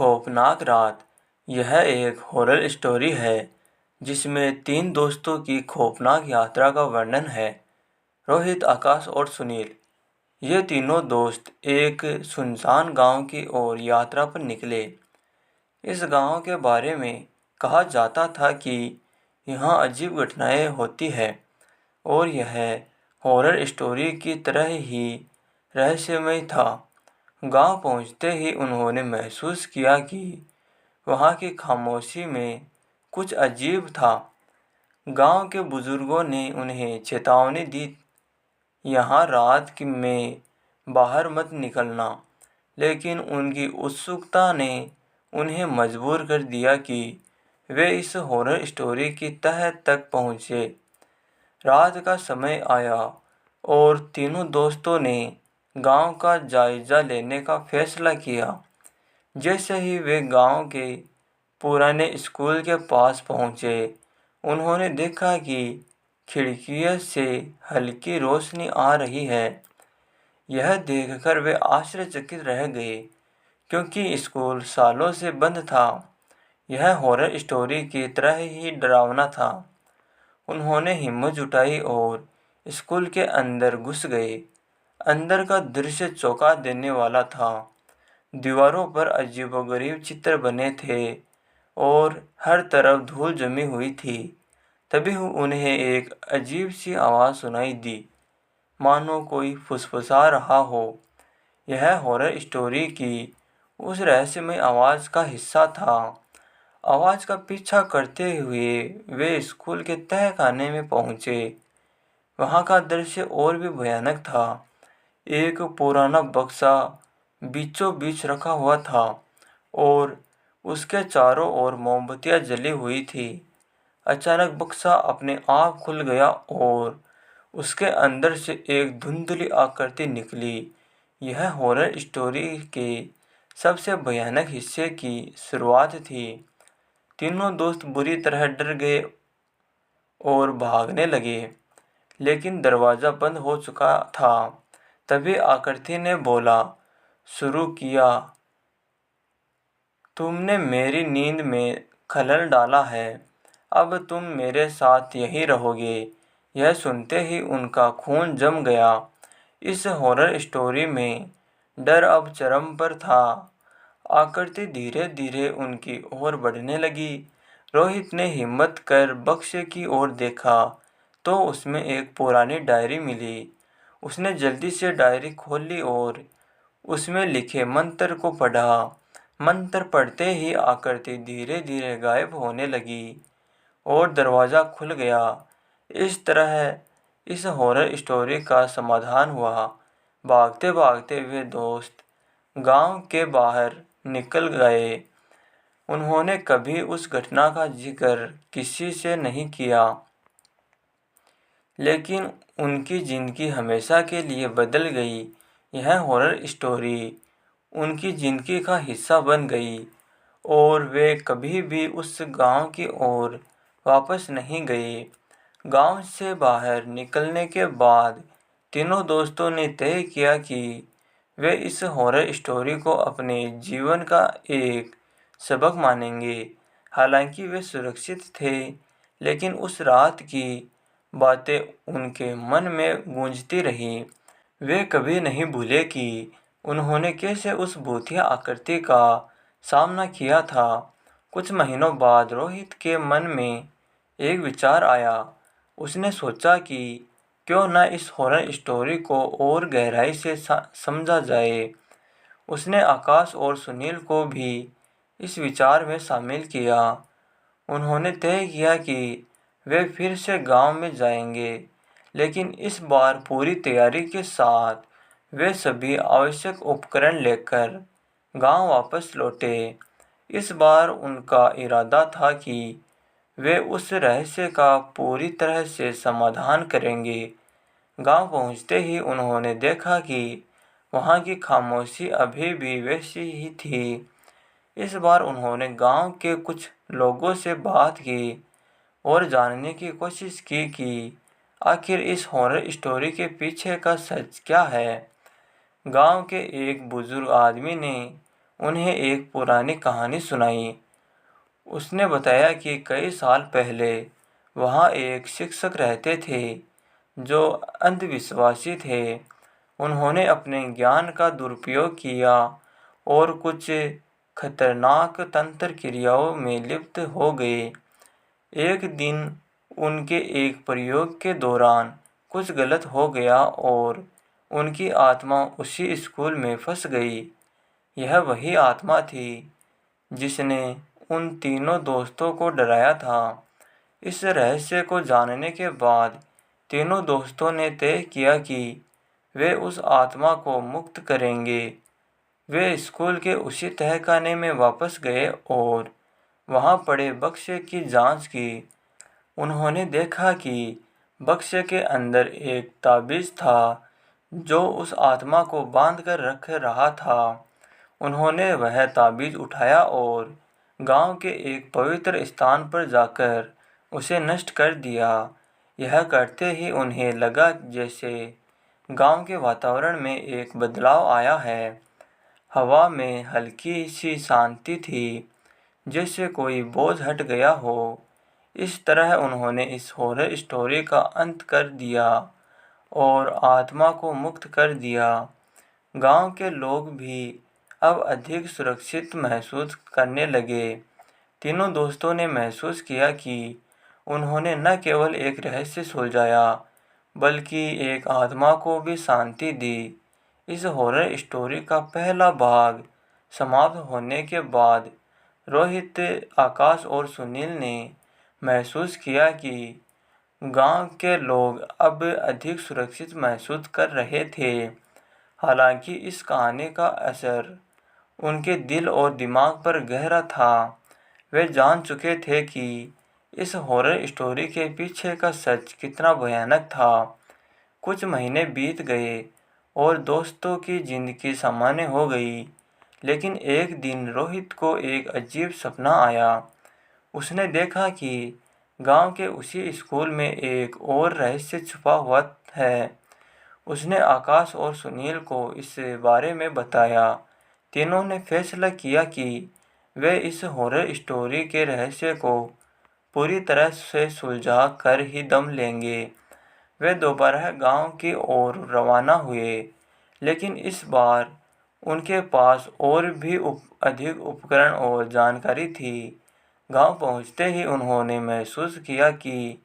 खौफनाक रात। यह एक हॉरर स्टोरी है जिसमें 3 दोस्तों की खौफनाक यात्रा का वर्णन है। रोहित, आकाश और सुनील। ये तीनों दोस्त एक सुनसान गांव की ओर यात्रा पर निकले। इस गांव के बारे में कहा जाता था कि यहाँ अजीब घटनाएं होती हैं और यह हॉरर स्टोरी की तरह ही रहस्यमय था। गांव पहुंचते ही उन्होंने महसूस किया कि वहां की खामोशी में कुछ अजीब था। गांव के बुजुर्गों ने उन्हें चेतावनी दी, यहाँ रात में बाहर मत निकलना, लेकिन उनकी उत्सुकता ने उन्हें मजबूर कर दिया कि वे इस हॉरर स्टोरी की तह तक पहुँचे। रात का समय आया और तीनों दोस्तों ने गांव का जायजा लेने का फैसला किया। जैसे ही वे गांव के पुराने स्कूल के पास पहुंचे, उन्होंने देखा कि खिड़कियों से हल्की रोशनी आ रही है। यह देखकर वे आश्चर्यचकित रह गए, क्योंकि स्कूल सालों से बंद था। यह हॉरर स्टोरी की तरह ही डरावना था। उन्होंने हिम्मत जुटाई और स्कूल के अंदर घुस गए। अंदर का दृश्य चौंका देने वाला था। दीवारों पर अजीबोगरीब चित्र बने थे और हर तरफ धूल जमी हुई थी। तभी उन्हें एक अजीब सी आवाज़ सुनाई दी, मानो कोई फुसफुसा रहा हो। यह हॉरर स्टोरी की उस रहस्यमय आवाज़ का हिस्सा था। आवाज़ का पीछा करते हुए वे स्कूल के तहखाने में पहुंचे। वहां का दृश्य और भी भयानक था। एक पुराना बक्सा बीचों बीच रखा हुआ था और उसके चारों ओर मोमबत्तियां जली हुई थी। अचानक बक्सा अपने आप खुल गया और उसके अंदर से एक धुंधली आकृति निकली। यह हॉरर स्टोरी के सबसे भयानक हिस्से की शुरुआत थी। तीनों दोस्त बुरी तरह डर गए और भागने लगे, लेकिन दरवाज़ा बंद हो चुका था। तभी आकृति ने बोला शुरू किया, तुमने मेरी नींद में खलल डाला है, अब तुम मेरे साथ यहीं रहोगे। यह सुनते ही उनका खून जम गया। इस हॉरर स्टोरी में डर अब चरम पर था। आकृति धीरे धीरे उनकी ओर बढ़ने लगी। रोहित ने हिम्मत कर बक्से की ओर देखा तो उसमें एक पुरानी डायरी मिली। उसने जल्दी से डायरी खोल ली और उसमें लिखे मंत्र को पढ़ा। मंत्र पढ़ते ही आकृति धीरे धीरे गायब होने लगी और दरवाज़ा खुल गया। इस तरह इस हॉरर स्टोरी का समाधान हुआ। भागते भागते वे दोस्त गांव के बाहर निकल गए। उन्होंने कभी उस घटना का जिक्र किसी से नहीं किया, लेकिन उनकी ज़िंदगी हमेशा के लिए बदल गई। यह हॉरर स्टोरी उनकी ज़िंदगी का हिस्सा बन गई और वे कभी भी उस गांव की ओर वापस नहीं गए। गांव से बाहर निकलने के बाद तीनों दोस्तों ने तय किया कि वे इस हॉरर स्टोरी को अपने जीवन का एक सबक मानेंगे। हालांकि वे सुरक्षित थे, लेकिन उस रात की बातें उनके मन में गूंजती रही। वे कभी नहीं भूले कि उन्होंने कैसे उस भूतिया आकृति का सामना किया था। कुछ महीनों बाद रोहित के मन में एक विचार आया। उसने सोचा कि क्यों न इस हॉरर स्टोरी को और गहराई से समझा जाए। उसने आकाश और सुनील को भी इस विचार में शामिल किया। उन्होंने तय किया कि वे फिर से गांव में जाएंगे, लेकिन इस बार पूरी तैयारी के साथ। वे सभी आवश्यक उपकरण लेकर गांव वापस लौटे। इस बार उनका इरादा था कि वे उस रहस्य का पूरी तरह से समाधान करेंगे। गांव पहुंचते ही उन्होंने देखा कि वहां की खामोशी अभी भी वैसी ही थी। इस बार उन्होंने गांव के कुछ लोगों से बात की और जानने की कोशिश की कि आखिर इस हॉरर स्टोरी के पीछे का सच क्या है। गांव के एक बुजुर्ग आदमी ने उन्हें एक पुरानी कहानी सुनाई। उसने बताया कि कई साल पहले वहाँ एक शिक्षक रहते थे जो अंधविश्वासी थे। उन्होंने अपने ज्ञान का दुरुपयोग किया और कुछ खतरनाक तंत्र क्रियाओं में लिप्त हो गए। एक दिन उनके एक प्रयोग के दौरान कुछ गलत हो गया और उनकी आत्मा उसी स्कूल में फंस गई। यह वही आत्मा थी जिसने उन तीनों दोस्तों को डराया था। इस रहस्य को जानने के बाद तीनों दोस्तों ने तय किया कि वे उस आत्मा को मुक्त करेंगे। वे स्कूल के उसी तहखाने में वापस गए और वहाँ पड़े बक्से की जांच की। उन्होंने देखा कि बक्से के अंदर एक ताबीज़ था जो उस आत्मा को बांध कर रख रहा था। उन्होंने वह ताबीज़ उठाया और गांव के एक पवित्र स्थान पर जाकर उसे नष्ट कर दिया। यह करते ही उन्हें लगा जैसे गांव के वातावरण में एक बदलाव आया है। हवा में हल्की सी शांति थी, जैसे कोई बोझ हट गया हो। इस तरह उन्होंने इस हॉरर स्टोरी का अंत कर दिया और आत्मा को मुक्त कर दिया। गांव के लोग भी अब अधिक सुरक्षित महसूस करने लगे। तीनों दोस्तों ने महसूस किया कि उन्होंने न केवल एक रहस्य सुलझाया बल्कि एक आत्मा को भी शांति दी। इस हॉरर स्टोरी का पहला भाग समाप्त होने के बाद रोहित, आकाश और सुनील ने महसूस किया कि गांव के लोग अब अधिक सुरक्षित महसूस कर रहे थे। हालांकि इस कहानी का असर उनके दिल और दिमाग पर गहरा था। वे जान चुके थे कि इस हॉरर स्टोरी के पीछे का सच कितना भयानक था। कुछ महीने बीत गए और दोस्तों की जिंदगी सामान्य हो गई। लेकिन एक दिन रोहित को एक अजीब सपना आया। उसने देखा कि गांव के उसी स्कूल में एक और रहस्य छुपा हुआ है। उसने आकाश और सुनील को इस बारे में बताया। तीनों ने फैसला किया कि वे इस हॉरर स्टोरी के रहस्य को पूरी तरह से सुलझा कर ही दम लेंगे। वे दोपहर गांव की ओर रवाना हुए, लेकिन इस बार उनके पास और भी अधिक उपकरण और जानकारी थी। गांव पहुंचते ही उन्होंने महसूस किया कि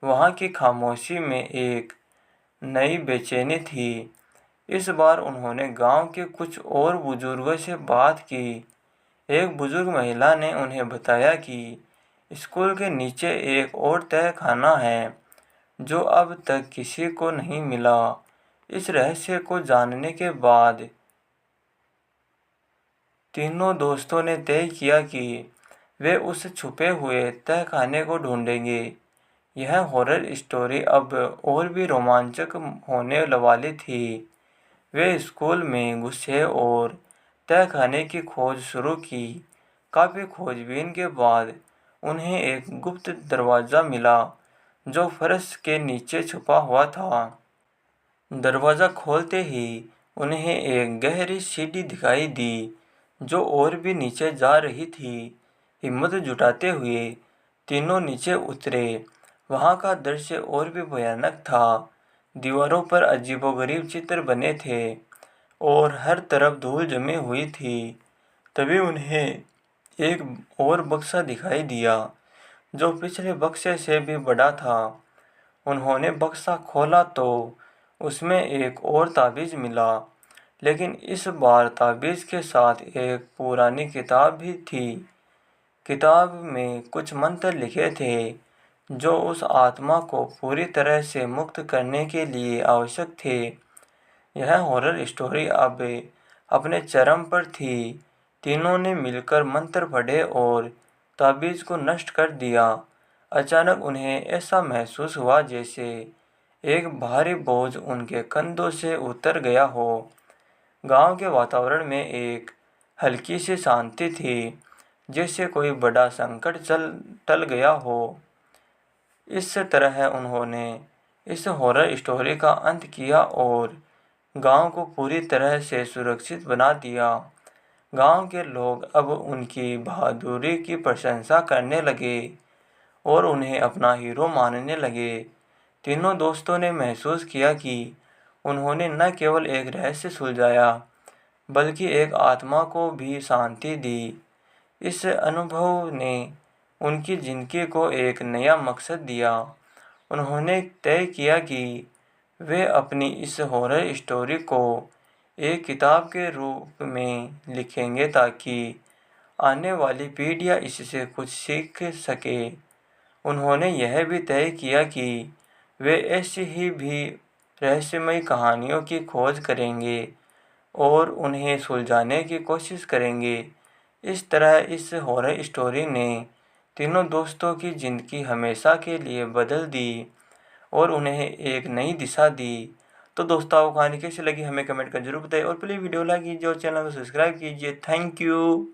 वहां की खामोशी में एक नई बेचैनी थी। इस बार उन्होंने गांव के कुछ और बुजुर्गों से बात की। एक बुजुर्ग महिला ने उन्हें बताया कि स्कूल के नीचे एक और तहखाना है जो अब तक किसी को नहीं मिला। इस रहस्य को जानने के बाद तीनों दोस्तों ने तय किया कि वे उस छुपे हुए तहखाने को ढूंढेंगे। यह हॉरर स्टोरी अब और भी रोमांचक होने वाली थी। वे स्कूल में घुसे और तहखाने की खोज शुरू की। काफ़ी खोजबीन के बाद उन्हें एक गुप्त दरवाज़ा मिला जो फर्श के नीचे छुपा हुआ था। दरवाज़ा खोलते ही उन्हें एक गहरी सीढ़ी दिखाई दी जो और भी नीचे जा रही थी। हिम्मत जुटाते हुए तीनों नीचे उतरे। वहाँ का दृश्य और भी भयानक था। दीवारों पर अजीबोगरीब चित्र बने थे और हर तरफ धूल जमी हुई थी। तभी उन्हें एक और बक्सा दिखाई दिया जो पिछले बक्से से भी बड़ा था। उन्होंने बक्सा खोला तो उसमें एक और ताबीज़ मिला, लेकिन इस बार ताबीज़ के साथ एक पुरानी किताब भी थी। किताब में कुछ मंत्र लिखे थे जो उस आत्मा को पूरी तरह से मुक्त करने के लिए आवश्यक थे। यह हॉरर स्टोरी अब अपने चरम पर थी। तीनों ने मिलकर मंत्र पढ़े और ताबीज़ को नष्ट कर दिया। अचानक उन्हें ऐसा महसूस हुआ जैसे एक भारी बोझ उनके कंधों से उतर गया हो। गांव के वातावरण में एक हल्की सी शांति थी, जैसे कोई बड़ा संकट टल गया हो। इस तरह उन्होंने इस हॉरर स्टोरी का अंत किया और गांव को पूरी तरह से सुरक्षित बना दिया। गांव के लोग अब उनकी बहादुरी की प्रशंसा करने लगे और उन्हें अपना हीरो मानने लगे। तीनों दोस्तों ने महसूस किया कि उन्होंने न केवल एक रहस्य सुलझाया बल्कि एक आत्मा को भी शांति दी। इस अनुभव ने उनकी जिंदगी को एक नया मकसद दिया। उन्होंने तय किया कि वे अपनी इस हॉरर स्टोरी को एक किताब के रूप में लिखेंगे ताकि आने वाली पीढ़ियाँ इससे कुछ सीख सके। उन्होंने यह भी तय किया कि वे ऐसी ही भी रहस्यमयी कहानियों की खोज करेंगे और उन्हें सुलझाने की कोशिश करेंगे। इस तरह इस हॉरर स्टोरी ने तीनों दोस्तों की ज़िंदगी हमेशा के लिए बदल दी और उन्हें एक नई दिशा दी। तो दोस्तों, आपको कहानी कैसी लगी हमें कमेंट कर जरूर बताइए और प्लीज़ वीडियो लाइक कीजिए और चैनल को सब्सक्राइब कीजिए। Thank you.